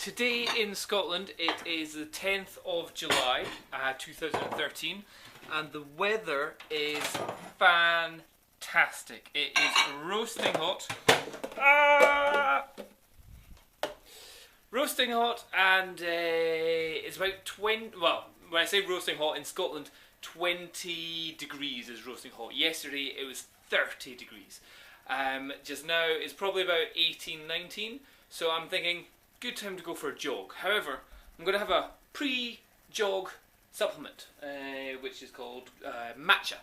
Today in Scotland it is the 10th of July 2013 and the weather is fantastic. It is roasting hot. Roasting hot, and it's about 20, well, when I say roasting hot in Scotland, 20 degrees is roasting hot. Yesterday it was 30 degrees. Just now it's probably about 18, 19, so I'm thinking good time to go for a jog. However, I'm going to have a pre-jog supplement, which is called matcha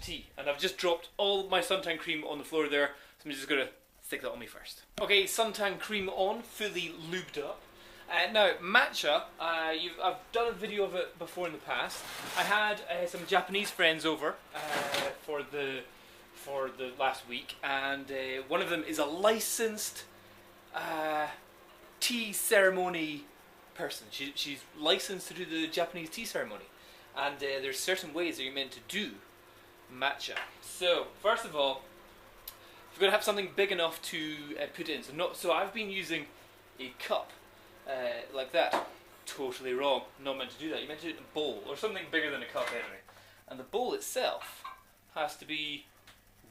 tea, and I've just dropped all my suntan cream on the floor there, so I'm just going to stick that on me first. Okay, suntan cream on, fully lubed up. Now, matcha, I've done a video of it before in the past. I had some Japanese friends over for the last week, and one of them is a licensed tea ceremony person. She's licensed to do the Japanese tea ceremony, and there's certain ways that you're meant to do matcha. So, first of all, you've got to have something big enough to put in. So I've been using a cup like that. Totally wrong. Not meant to do that. You're meant to do it in a bowl or something bigger than a cup anyway. And the bowl itself has to be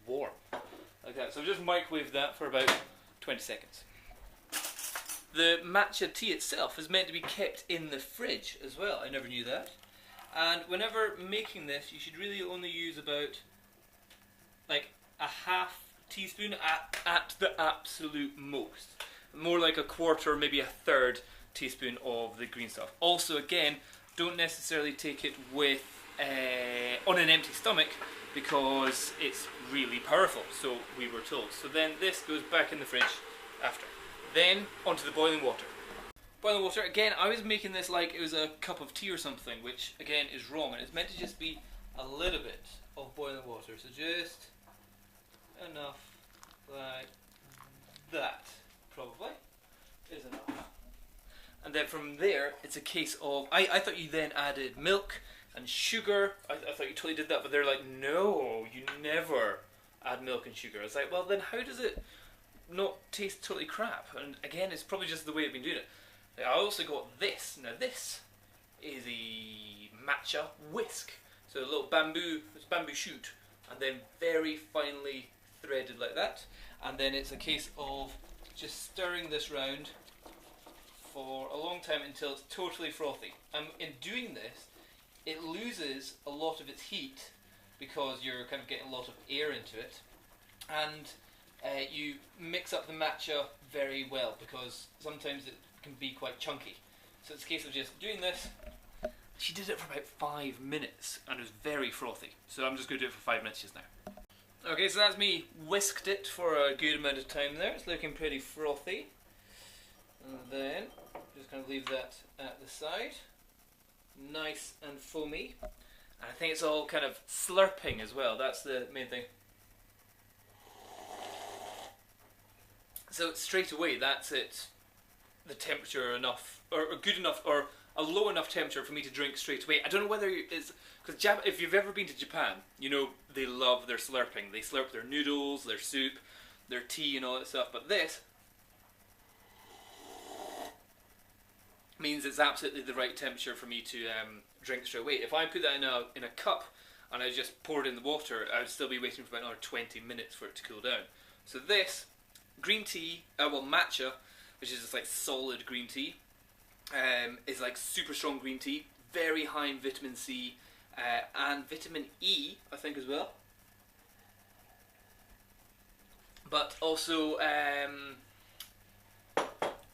warm, like that. So I've just microwaved that for about 20 seconds. The matcha tea itself is meant to be kept in the fridge as well. I never knew that. And whenever making this, you should really only use about like a half teaspoon at the absolute most. More like a quarter, maybe a third teaspoon of the green stuff. Also, again, don't necessarily take it with on an empty stomach because it's really powerful, so we were told. So then this goes back in the fridge after. Then onto the boiling water. Boiling water, again, I was making this like it was a cup of tea or something, which again is wrong, and it's meant to just be a little bit of boiling water. So just enough like that, probably, is enough. And then from there, it's a case of, I thought you then added milk and sugar. I thought you totally did that, but they're like, no, you never add milk and sugar. I was like, well then how does it not taste totally crap? And again, it's probably just the way I've been doing it. I also got this. Now this is a matcha whisk. So a little bamboo shoot, and then very finely threaded like that. And then it's a case of just stirring this round for a long time until it's totally frothy. And in doing this, it loses a lot of its heat because you're kind of getting a lot of air into it. And you mix up the matcha very well because sometimes it can be quite chunky. So it's a case of just doing this. She did it for about 5 minutes and it was very frothy. So I'm just going to do it for 5 minutes just now. Okay, so that's me whisked it for a good amount of time there. It's looking pretty frothy. And then just going to leave that at the side. Nice and foamy. And I think it's all kind of slurping as well. That's the main thing. So straight away, that's it. The temperature enough, or good enough, or a low enough temperature for me to drink straight away. I don't know whether it's because if you've ever been to Japan, you know they love their slurping. They slurp their noodles, their soup, their tea, and all that stuff. But this means it's absolutely the right temperature for me to drink straight away. If I put that in a cup and I just poured in the water, I would still be waiting for about another 20 minutes for it to cool down. So this green tea, matcha, which is just like solid green tea, is like super strong green tea, very high in vitamin C and vitamin E, I think as well. But also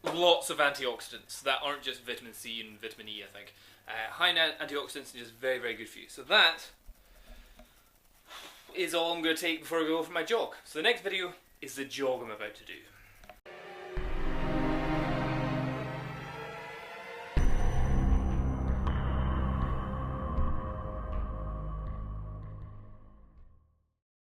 lots of antioxidants that aren't just vitamin C and vitamin E, I think. High in antioxidants and just very, very good for you. So that is all I'm going to take before I go for my jog. So the next video is the jog I'm about to do.